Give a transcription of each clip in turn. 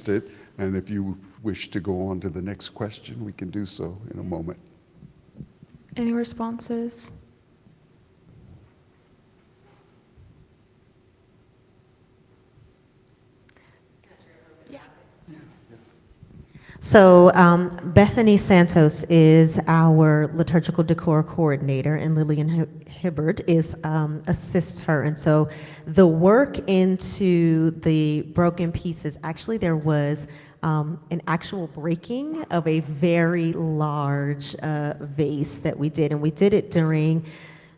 finished it. And if you wish to go on to the next question, we can do so in a moment. Any responses? So Bethany Santos is our liturgical decor coordinator, and Lillian Hibbard assists her. And so the work into the broken pieces, actually there was an actual breaking of a very large vase that we did, and we did it during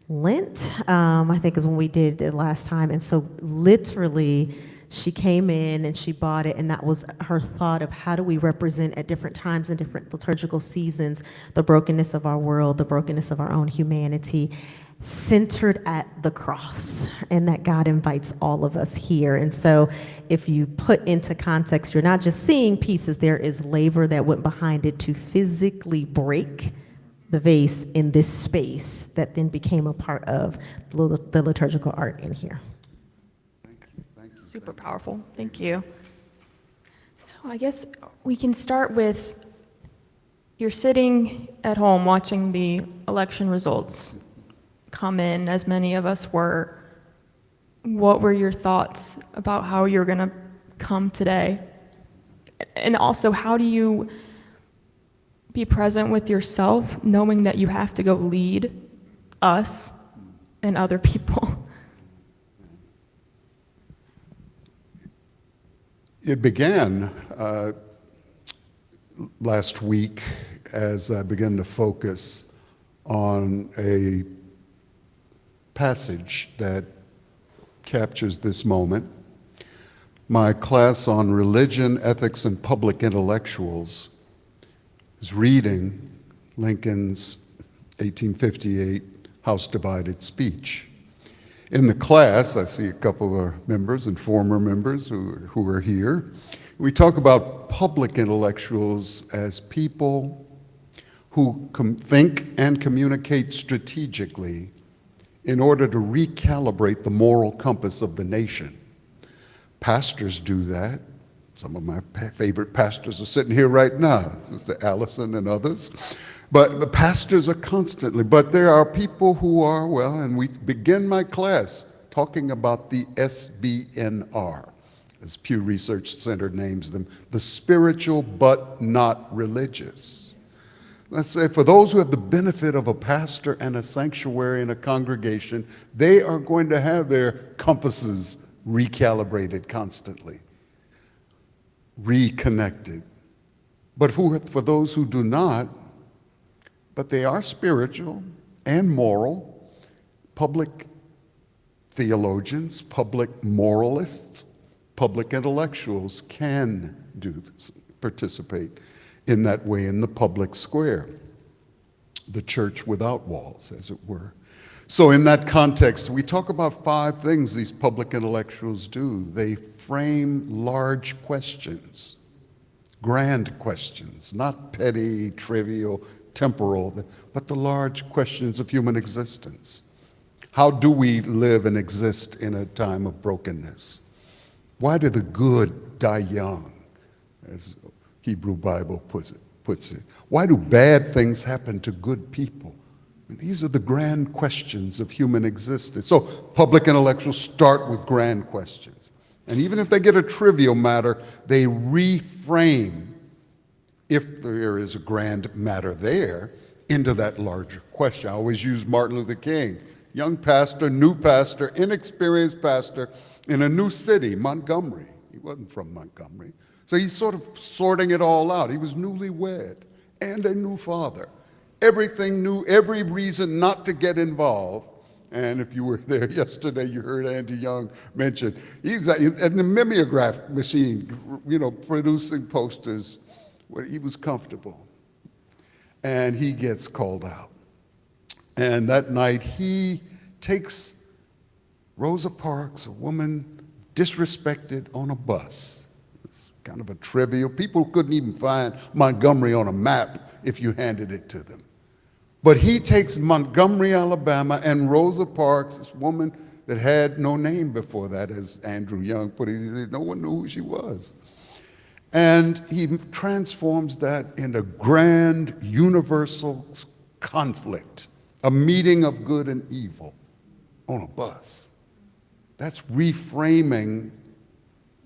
Lent, I think is when we did it last time. And so literally, she came in and she bought it, and that was her thought of how do we represent at different times and different liturgical seasons the brokenness of our world, the brokenness of our own humanity, centered at the cross, and that God invites all of us here. And so if you put into context, you're not just seeing pieces, there is labor that went behind it to physically break the vase in this space that then became a part of the liturgical art in here. Super powerful. Thank you. So I guess we can start with, you're sitting at home watching the election results come in, as many of us were. What were your thoughts about how you're going to come today? And also, how do you be present with yourself, knowing that you have to go lead us and other people? It began last week as I began to focus on a passage that captures this moment. My class on religion, ethics, and public intellectuals is reading Lincoln's 1858 House Divided speech. In the class, I see a couple of our members and former members who are here. We talk about public intellectuals as people who think and communicate strategically in order to recalibrate the moral compass of the nation. Pastors do that. Some of my favorite pastors are sitting here right now, Sister Allison and others. But pastors are constantly, but there are people who are, well, and we begin my class talking about the SBNR, as Pew Research Center names them, the spiritual but not religious. Let's say for those who have the benefit of a pastor and a sanctuary and a congregation, they are going to have their compasses recalibrated constantly, reconnected. But for those who do not, but they are spiritual and moral, public theologians, public moralists, public intellectuals can participate in that way in the public square, the church without walls, as it were. So in that context, we talk about 5 things these public intellectuals do. They frame large questions, grand questions, not petty, trivial, temporal, but the large questions of human existence. How do we live and exist in a time of brokenness? Why do the good die young, as Hebrew Bible puts it? Why do bad things happen to good people? These are the grand questions of human existence. So public intellectuals start with grand questions. And even if they get a trivial matter, they reframe, if there is a grand matter there, into that larger question. I always use Martin Luther King, young pastor, new pastor, inexperienced pastor in a new city, Montgomery. He wasn't from Montgomery. So he's sort of sorting it all out. He was newlywed and a new father. Everything new, every reason not to get involved. And if you were there yesterday, you heard Andy Young mention, he's at the mimeograph machine, producing posters where he was comfortable. And he gets called out. And that night, he takes Rosa Parks, a woman disrespected, on a bus. It's kind of a trivial. People couldn't even find Montgomery on a map if you handed it to them. But he takes Montgomery, Alabama, and Rosa Parks, this woman that had no name before that, as Andrew Young put it, no one knew who she was. And he transforms that into grand universal conflict, a meeting of good and evil on a bus. That's reframing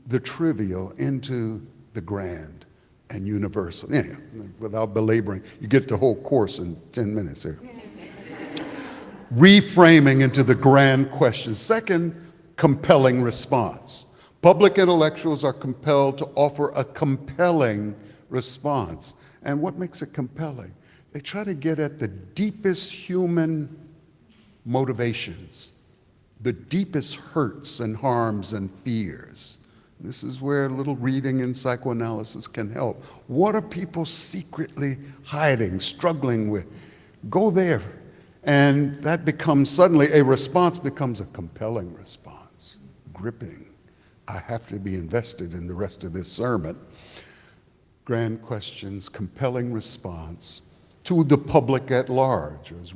the trivial into the grand and universal. Anyhow, without belaboring, you get the whole course in 10 minutes here. Reframing into the grand question. Second, compelling response. Public intellectuals are compelled to offer a compelling response. And what makes it compelling? They try to get at the deepest human motivations, the deepest hurts and harms and fears. This is where a little reading in psychoanalysis can help. What are people secretly hiding, struggling with? Go there. And that becomes suddenly, a response becomes a compelling response, gripping. I have to be invested in the rest of this sermon. Grand questions, compelling response to the public at large, as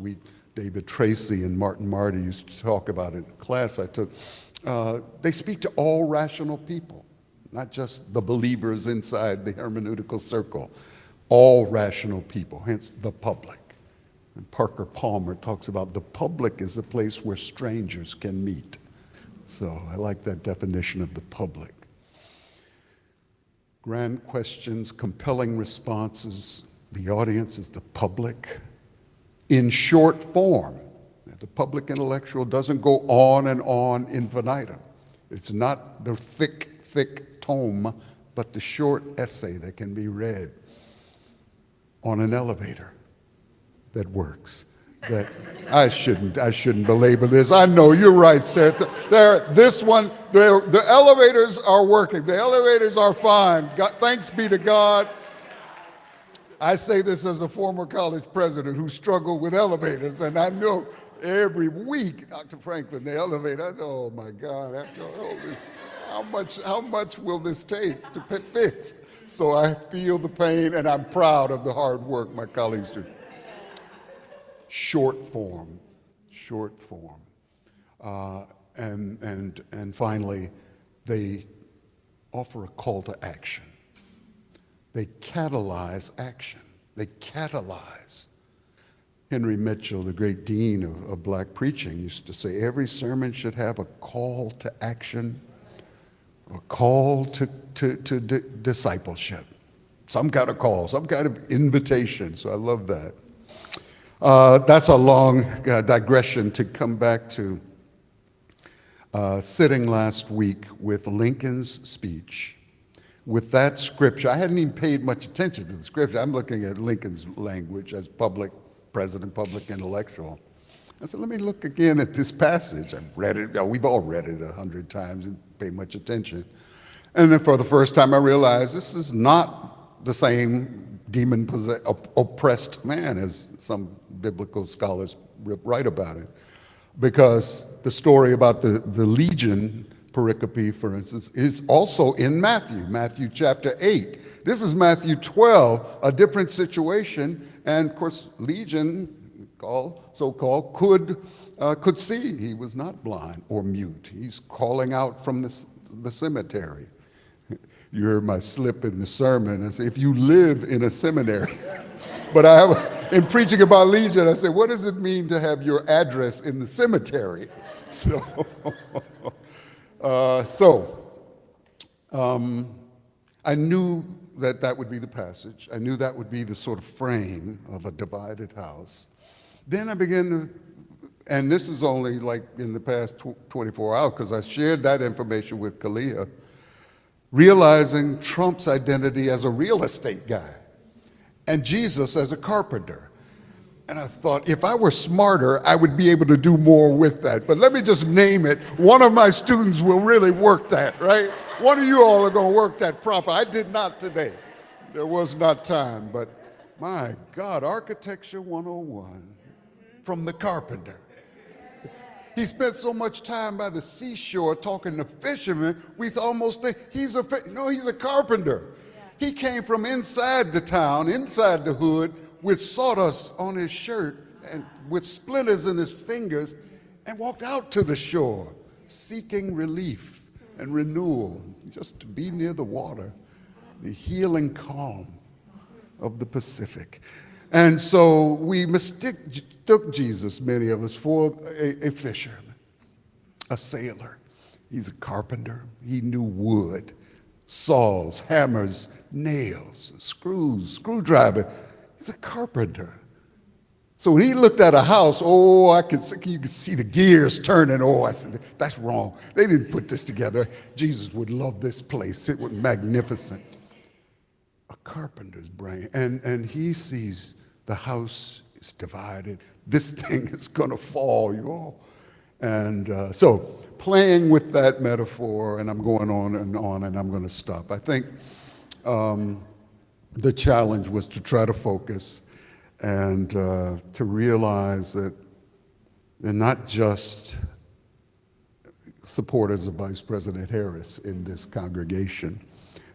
David Tracy and Martin Marty used to talk about in a class I took. They speak to all rational people, not just the believers inside the hermeneutical circle, all rational people, hence the public. And Parker Palmer talks about the public is a place where strangers can meet. So I like that definition of the public. Grand questions, compelling responses. The audience is the public in short form. The public intellectual doesn't go on and on infinitum. It's not the thick tome, but the short essay that can be read on an elevator that works. That I shouldn't belabor this. I know you're right, Sarah. The elevators are working. The elevators are fine. Thanks be to God. I say this as a former college president who struggled with elevators, and I know every week, Dr. Franklin, the elevator, I say, oh my God, after all this, how much will this take to fix? So I feel the pain, and I'm proud of the hard work my colleagues do. Short form. And finally, they offer a call to action. They catalyze action. They catalyze. Henry Mitchell, the great dean of black preaching, used to say every sermon should have a call to action, a call to discipleship, some kind of call, some kind of invitation. So I love that. That's a long digression to come back to sitting last week with Lincoln's speech. With that scripture, I hadn't even paid much attention to the scripture. I'm looking at Lincoln's language as president, public intellectual. I said, let me look again at this passage. I've read it, we've all read it 100 times and paid much attention. And then for the first time I realized this is not the same oppressed man as some biblical scholars write about it. Because the story about the legion pericope, for instance, is also in Matthew chapter 8. This is Matthew 12, a different situation, and of course, legion, so-called, could see. He was not blind or mute. He's calling out from the cemetery. You heard my slip in the sermon. I said, if you live in a seminary. But in preaching about legion, I said, what does it mean to have your address in the cemetery? I knew that would be the passage. I knew that would be the sort of frame of a divided house. Then I began to, and this is only like in the past 24 hours, because I shared that information with Kalia, realizing Trump's identity as a real estate guy and Jesus as a carpenter. And I thought, if I were smarter, I would be able to do more with that. But let me just name it. One of my students will really work that, right? One of you all are going to work that proper. I did not today. There was not time. But my God, Architecture 101 from the carpenter. He spent so much time by the seashore talking to fishermen, we almost think he's a carpenter. He came from inside the town, inside the hood, with sawdust on his shirt and with splinters in his fingers, and walked out to the shore, seeking relief and renewal, just to be near the water. the healing calm of the Pacific. And so we mistook Jesus, many of us, for a fisherman, a sailor. He's a carpenter. He knew wood, saws, hammers, nails, screws, screwdriver. He's a carpenter. So when he looked at a house, you could see the gears turning. Oh, I said, that's wrong. They didn't put this together. Jesus would love this place. It was magnificent. A carpenter's brain. And he sees the house is divided. This thing is going to fall, you all. And so playing with that metaphor, and I'm going on, and I'm going to stop. I think the challenge was to try to focus and to realize that they're not just supporters of Vice President Harris in this congregation.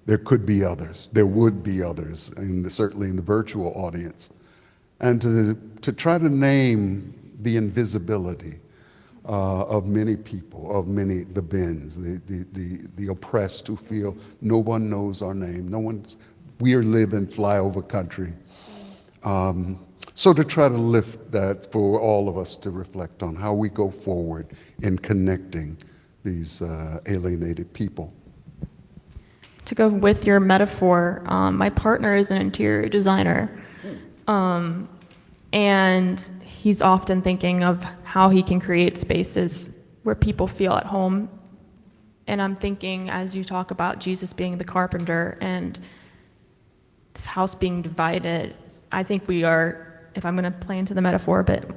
There could be others. There would be others, certainly in the virtual audience. And to try to name the invisibility of many people, of the Bens, the oppressed who feel no one knows our name. We live in flyover country. So to try to lift that for all of us to reflect on how we go forward in connecting these alienated people. To go with your metaphor, my partner is an interior designer, and he's often thinking of how he can create spaces where people feel at home. And I'm thinking, as you talk about Jesus being the carpenter and this house being divided, I think we are, if I'm going to play into the metaphor a bit,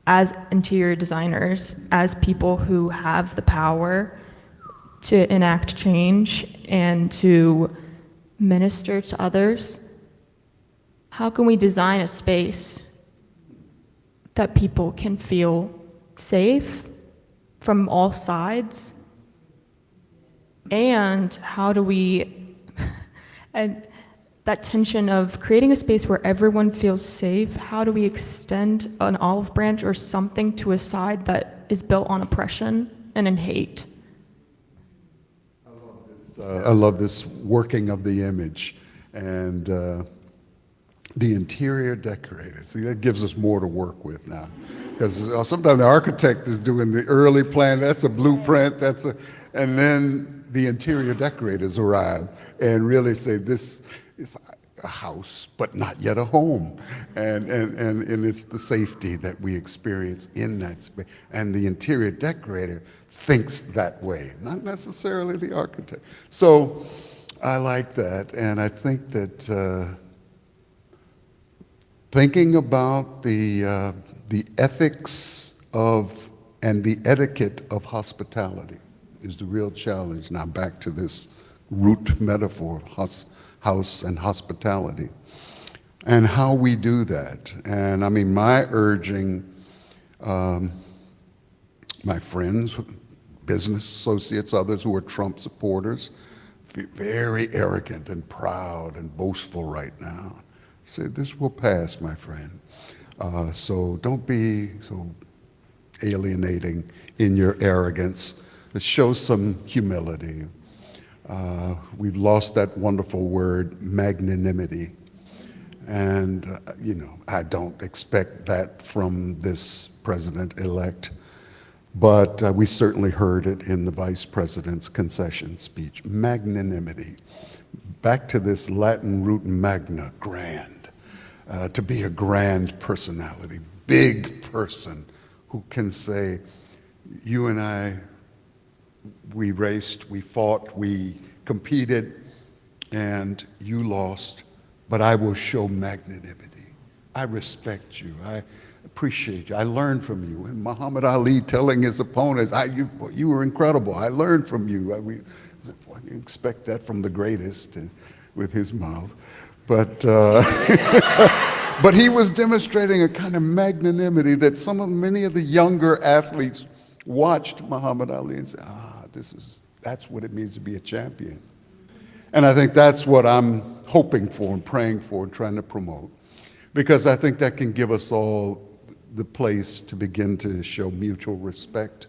as interior designers, as people who have the power to enact change and to minister to others, how can we design a space that people can feel safe from all sides? And how do we, and that tension of creating a space where everyone feels safe, how do we extend an olive branch or something to a side that is built on oppression and in hate? I love this working of the image and the interior decorator. See, that gives us more to work with now. Because sometimes the architect is doing the early plan, that's a blueprint, and then the interior decorators arrive and really say, this is a house, but not yet a home. And it's the safety that we experience in that space. And the interior decorator thinks that way, not necessarily the architect. So I like that, and I think that thinking about the ethics of and the etiquette of hospitality is the real challenge. Now back to this root metaphor of house and hospitality, and how we do that. And I mean, my urging, my friends, business associates, others who are Trump supporters, very arrogant and proud and boastful right now. Say, this will pass, my friend. So don't be so alienating in your arrogance. Show some humility. We've lost that wonderful word, magnanimity. And, I don't expect that from this president-elect, but we certainly heard it in the vice president's concession speech. Magnanimity. Back to this Latin root magna, grand. To be a grand personality, big person who can say, you and I, we raced, we fought, we competed, and you lost, but I will show magnanimity. I respect you. I appreciate you. I learned from you. And Muhammad Ali telling his opponents, you were incredible. I learned from you. You expect that from the greatest with his mouth. But but he was demonstrating a kind of magnanimity that many of the younger athletes watched Muhammad Ali and said, that's what it means to be a champion. And I think that's what I'm hoping for and praying for and trying to promote, because I think that can give us all the place to begin to show mutual respect.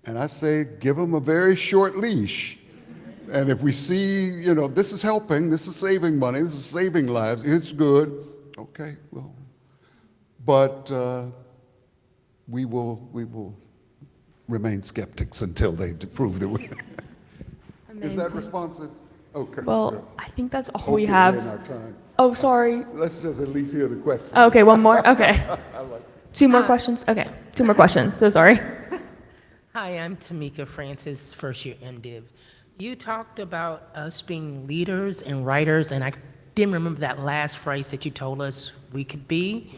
And I say, give them a very short leash. And if we see, this is helping, this is saving money, this is saving lives, it's good, okay, well, but we will remain skeptics until they prove that we. Is that Amazing. responsive? Okay. Well, I think that's all we Okay, have. in our time. Oh, sorry. Let's just at least hear the question. Okay, one more? Okay. Two more questions? Okay, two more questions. So sorry. Hi, I'm Tamika Francis, first year MDiv. You talked about us being leaders and writers, and I didn't remember that last phrase that you told us we could be.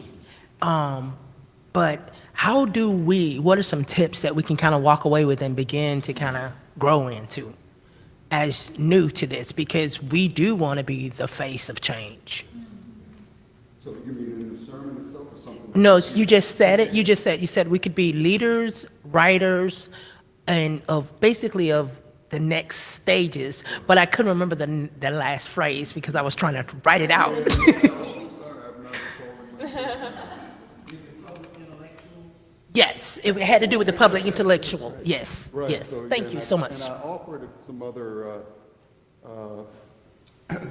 But how do what are some tips that we can kind of walk away with and begin to kind of grow into as new to this? Because we do want to be the face of change. So you mean in the sermon itself or something? No, you just said it. You said we could be leaders, writers, and basically of the next stages. But I couldn't remember the last phrase because I was trying to write it out. Yes, it had to do with the public intellectual. Yes, Right, yes. so, Thank yeah, you and so I- much. And I offered some other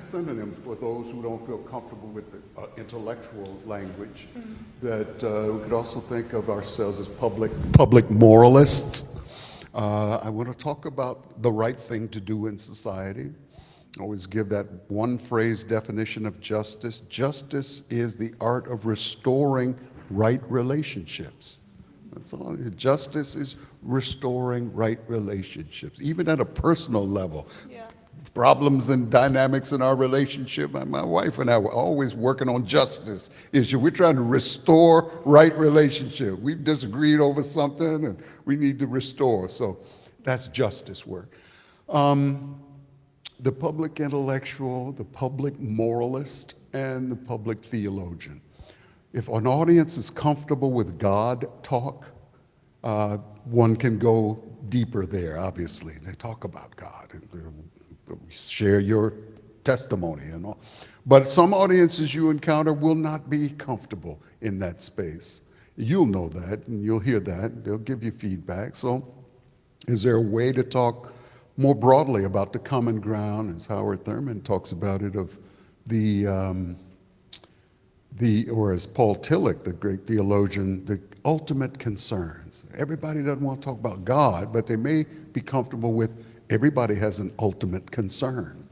synonyms for those who don't feel comfortable with the intellectual language, that we could also think of ourselves as public moralists. I want to talk about the right thing to do in society. I always give that one phrase definition of justice. Justice is the art of restoring right relationships. That's all. Justice is restoring right relationships, even at a personal level. Problems and dynamics in our relationship. My wife and I were always working on justice issue. We're trying to restore right relationship. We've disagreed over something and we need to restore. So that's justice work. The public intellectual, the public moralist, and the public theologian. If an audience is comfortable with God talk, one can go deeper there, obviously. They talk about God and share your testimony and all. But some audiences you encounter will not be comfortable in that space. You'll know that and you'll hear that. They'll give you feedback. So is there a way to talk more broadly about the common ground, as Howard Thurman talks about it, of or as Paul Tillich, the great theologian, the ultimate concerns. Everybody doesn't want to talk about God, but they may be comfortable with everybody has an ultimate concern.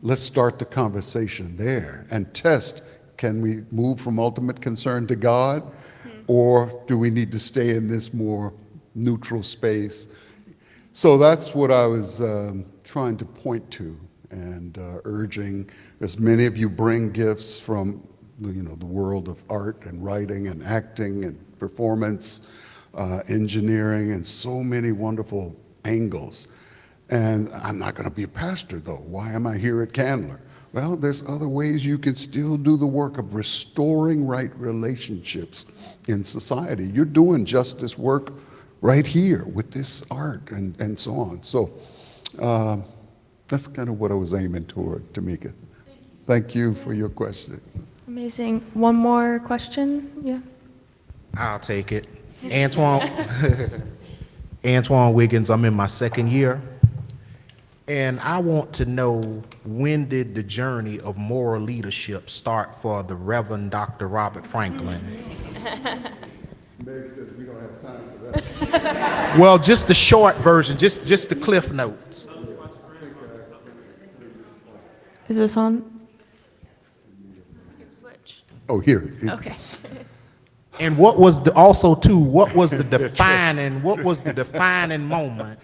Let's start the conversation there and test, can we move from ultimate concern to God, or do we need to stay in this more neutral space? So that's what I was trying to point to and urging, as many of you bring gifts from the world of art and writing and acting and performance, engineering, and so many wonderful angles. And I'm not going to be a pastor, though. Why am I here at Candler? Well, there's other ways you can still do the work of restoring right relationships in society. You're doing justice work right here with this art and so on. So that's kind of what I was aiming toward, Tamika. Thank you for your question. Amazing. One more question? Yeah. I'll take it. Antoine, Antoine Wiggins, I'm in my second year. And I want to know, when did the journey of moral leadership start for the Reverend Dr. Robert Franklin? Meg says we don't have time for that. Well, just the short version, just the cliff notes. Is this on? Switch. Oh, here. Okay. And what was what was the defining moment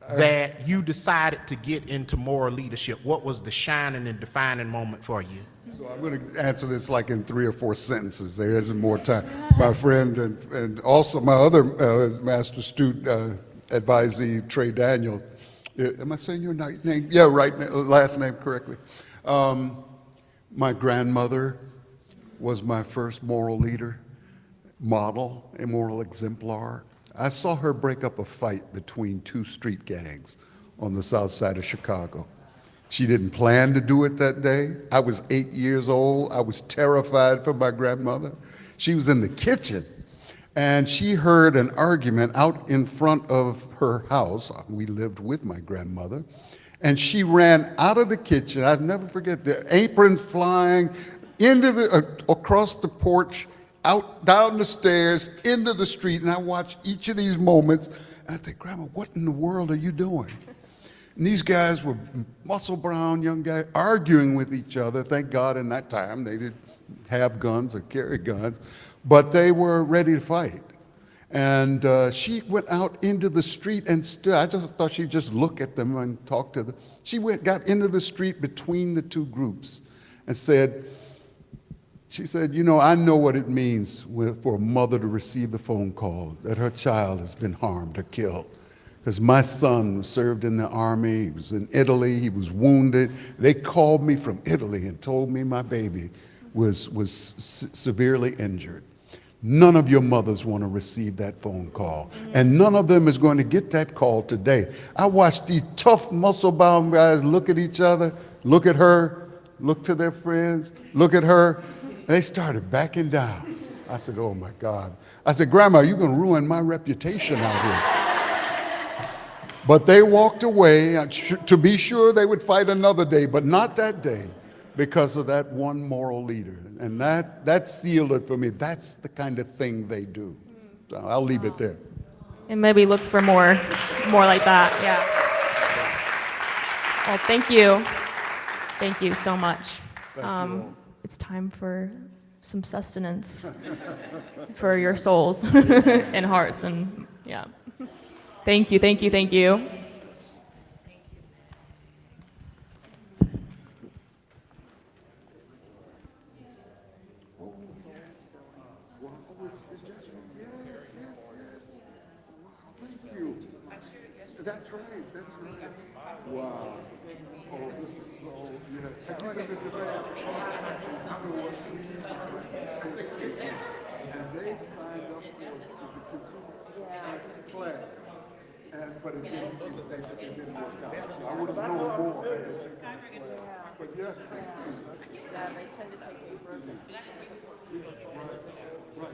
that you decided to get into moral leadership? What was the shining and defining moment for you? So I'm going to answer this like in 3 or 4 sentences. There isn't more time. My friend and also my other master student advisee, Trey Daniel. Am I saying your name? Yeah, right. Last name correctly. My grandmother was my first moral leader, model, a moral exemplar. I saw her break up a fight between 2 street gangs on the south side of Chicago. She didn't plan to do it that day. I was 8 years old. I was terrified for my grandmother. She was in the kitchen, And she heard an argument out in front of her house. We lived with my grandmother. And she ran out of the kitchen. I'll never forget the apron flying into across the porch, out, down the stairs, into the street. And I watched each of these moments. And I said, Grandma, what in the world are you doing? And these guys were muscle brown young guys arguing with each other. Thank God in that time they didn't have guns or carry guns, but they were ready to fight. And she went out into the street and stood. I just thought she'd just look at them and talk to them. She got into the street between the two groups and she said, you know, I know what it means for a mother to receive the phone call that her child has been harmed or killed. Because my son served in the army, he was in Italy, he was wounded. They called me from Italy and told me my baby was severely injured. None of your mothers want to receive that phone call. And none of them is going to get that call today. I watched these tough, muscle-bound guys look at each other, look at her, look to their friends, look at her. They started backing down. I said, oh my God. I said, Grandma, you're going to ruin my reputation out here. But they walked away. To be sure, they would fight another day, but not that day because of that one moral leader. And that sealed it for me. That's the kind of thing they do. So I'll leave it there. And maybe look for more like that. Yeah. Well, thank you. Thank you so much. It's time for some sustenance for your souls and hearts, and yeah. Thank you, thank you, thank you. That's right, that's right. Wow. Oh, this is so, yeah. Have you been to Japan? As a kid, and they signed up for the consumer class. But it didn't work out. So I would have known more. But yes, Yeah, they tend to take a right.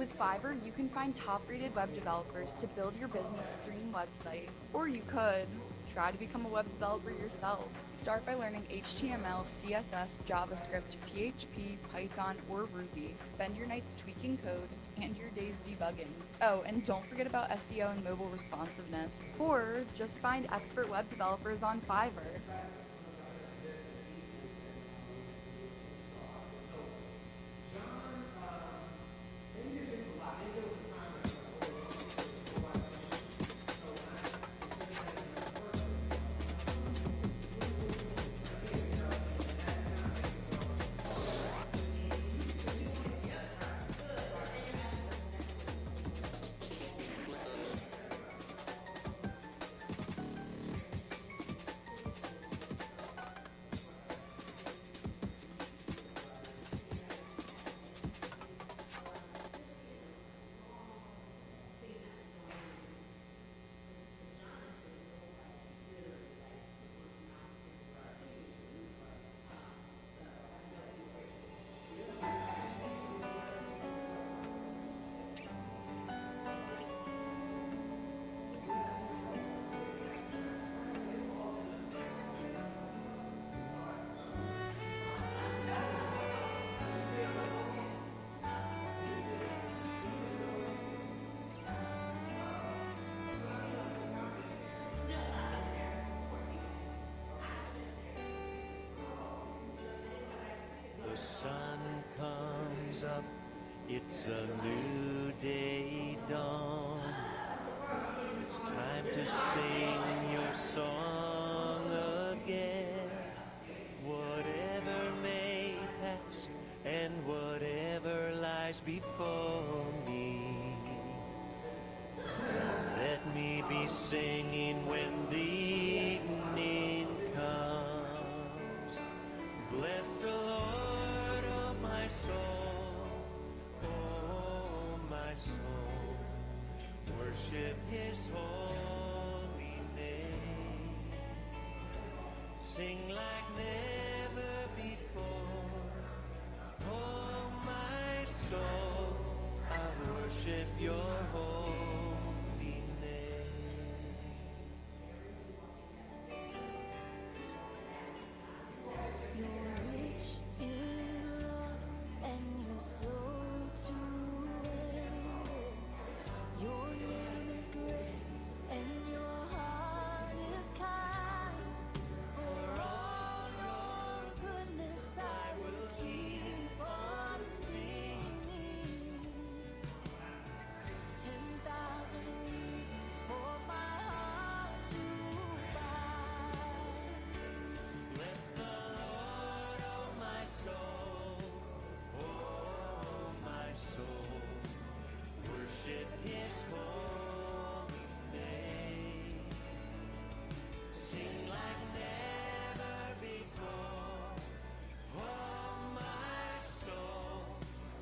With Fiverr, you can find top-rated web developers to build your business dream website. Or you could try to become a web developer yourself. Start by learning HTML, CSS, JavaScript, PHP, Python, or Ruby. Spend your nights tweaking code and your days debugging. Oh, and don't forget about SEO and mobile responsiveness. Or just find expert web developers on Fiverr. The sun comes up, it's a new day dawn. It's time to sing your song again. Whatever may pass and whatever lies before me, let me be singing when the evening comes. Bless the Lord, oh my soul, oh my soul. Worship His holy name. Sing like never before, oh my soul. I worship Your holy name. You're rich in love and you're so true. Your name is great and your heart is kind. For all your goodness I will keep on singing. 10,000 reasons for my heart to find. Bless the Lord, oh my soul, oh my soul. Worship His holy name. Sing like never before, oh my soul.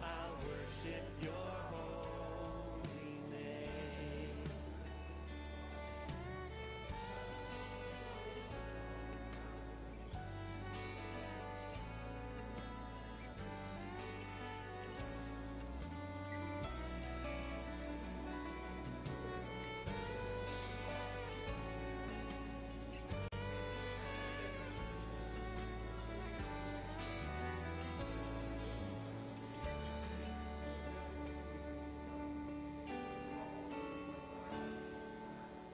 I worship Your holy name.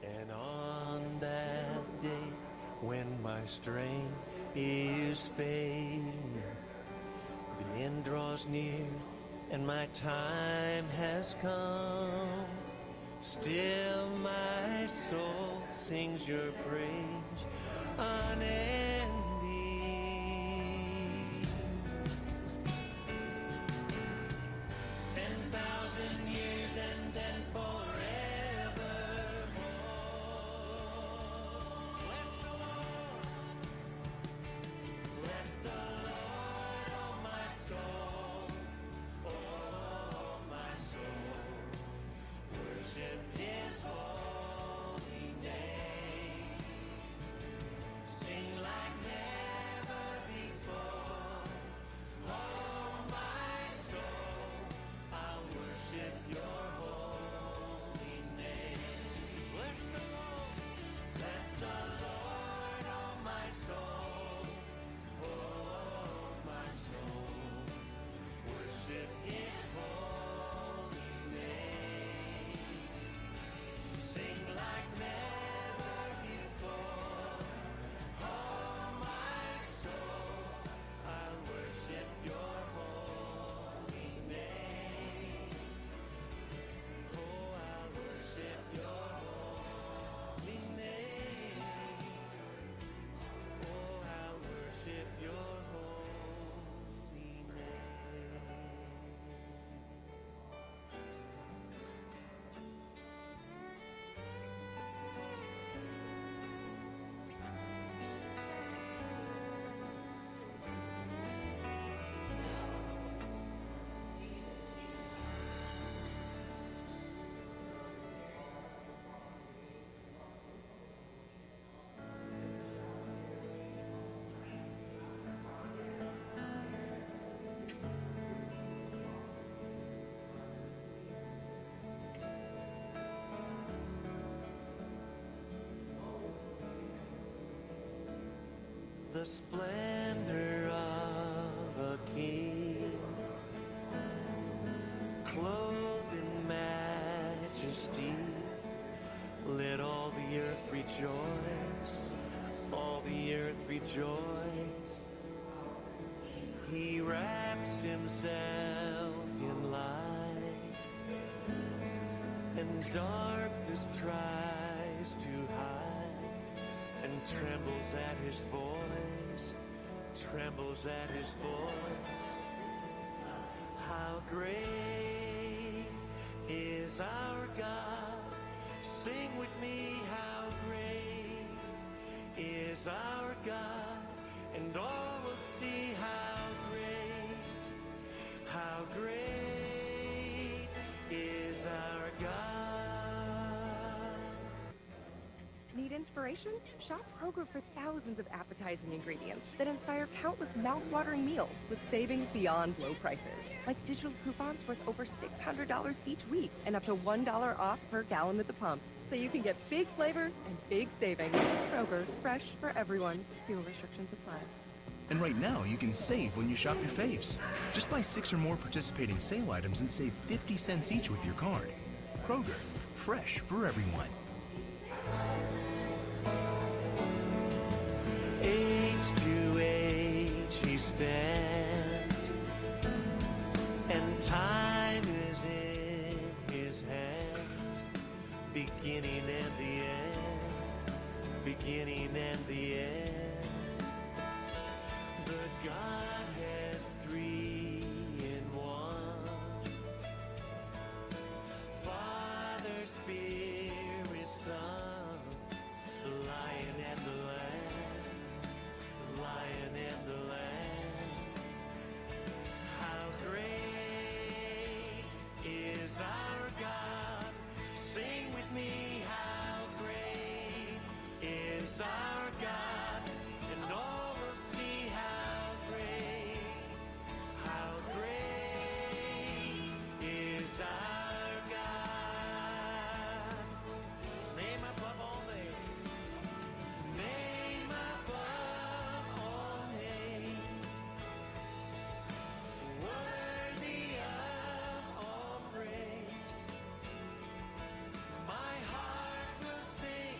And on that day when my strength is failing, the end draws near and my time has come. Still my soul sings Your praise unending. 10,000 years and then forevermore. Bless the Lord, oh my soul, oh my soul. Worship His holy name. Sing like never the splendor of a king, clothed in majesty. Let all the earth rejoice, all the earth rejoice. He wraps himself in light, and darkness tries to hide, and trembles at his voice, trembles at his voice. How great is our God? Sing with me, how great is our God, and all will see how great is our God. Need inspiration? Shop Kroger for thousands of appetizing ingredients that inspire countless mouth-watering meals with savings beyond low prices. Like digital coupons worth over $600 each week and up to $1 off per gallon at the pump. So you can get big flavors and big savings. Kroger, fresh for everyone. Fuel restrictions apply. And right now, you can save when you shop your faves. Just buy 6 or more participating sale items and save 50 cents each with your card. Kroger, fresh for everyone. Age to age he stands, and time is in his hands. Beginning and the end, beginning and the end. The Godhead, 3 in 1. Father, Spirit, Son, the Lion and the Lamb, the Lion and the Lamb. How great is our God? Sing with me, how great is our God? And all will see how great is our God. Name above all names, name above all names, worthy of all praise. My heart will sing,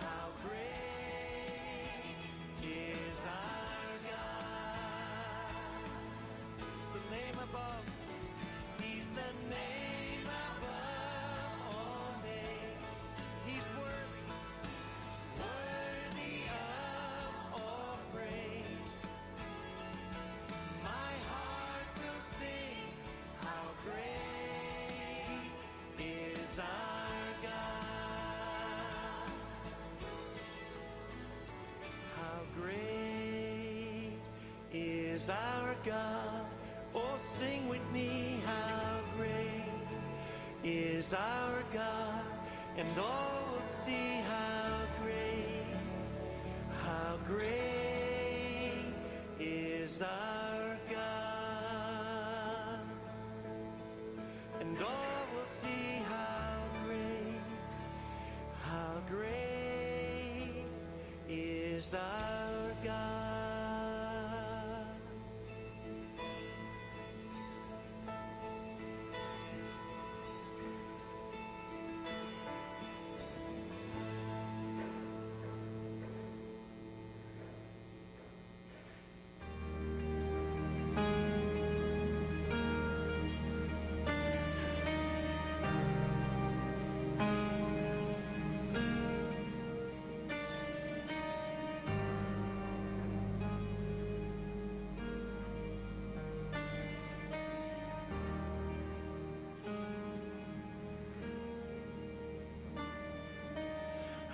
how great is our God. He's the name above, he's the name above all names. He's worthy, worthy of all praise. My heart will sing, how great is our God. How great is our God. Oh, sing with me, how great is our God. And all will see how great is our God. And all will see how great is our God.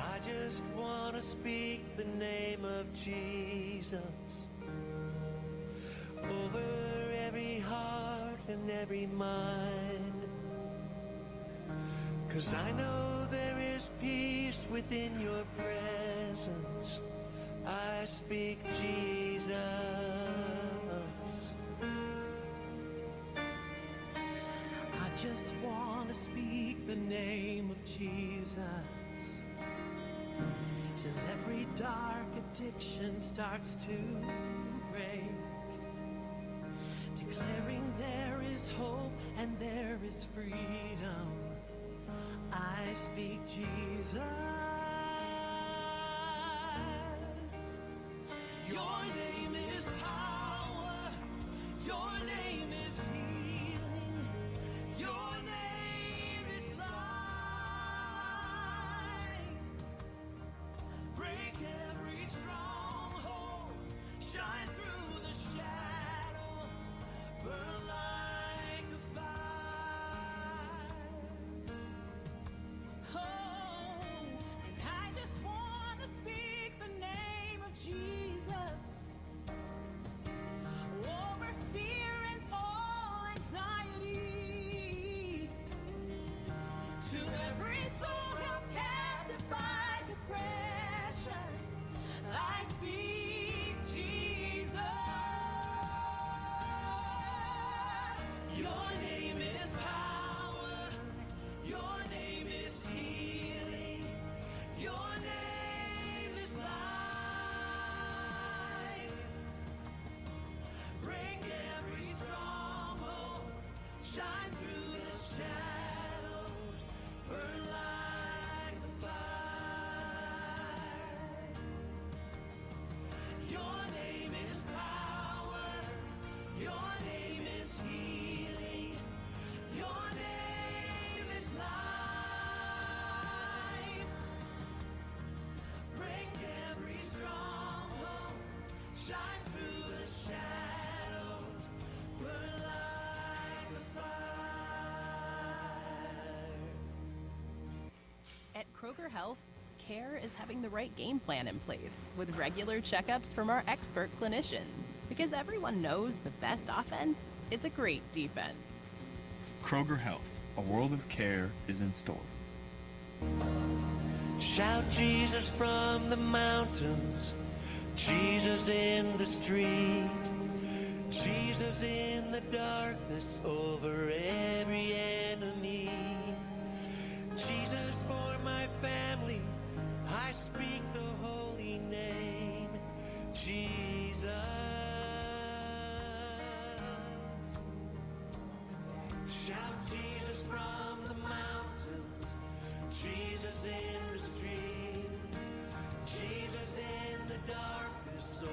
I just want to speak the name of Jesus over every heart and every mind. 'Cause I know there is peace within your presence. I speak Jesus. I just want to speak the name of Jesus. till every dark addiction starts to break. Declaring there is hope and there is freedom. I speak Jesus. Your name is power. Your name is healing. Your name is life. Break every stronghold. Shine through the shadows. Burn like a fire. Oh, and I just want to speak the name of Jesus over fear and all anxiety. To every soul held captive by depression, I speak Jesus. Your name is power. Your name is healing. Your name is life. Break every stronghold. Shine through the shadows. Burn like a fire. Your name is power. Your name is healing. Your name is life. Break every stronghold. Shine through the shadows. Burn like a fire. At Kroger Health, care is having the right game plan in place with regular checkups from our expert clinicians. Because everyone knows the best offense is a great defense. Kroger Health, a world of care is in store. Shout Jesus from the mountains, Jesus in the street, Jesus in the darkness over every enemy. Jesus for my family, I speak the holy name, Jesus. Shout Jesus from the mountains, Jesus in the streets, Jesus in the darkness.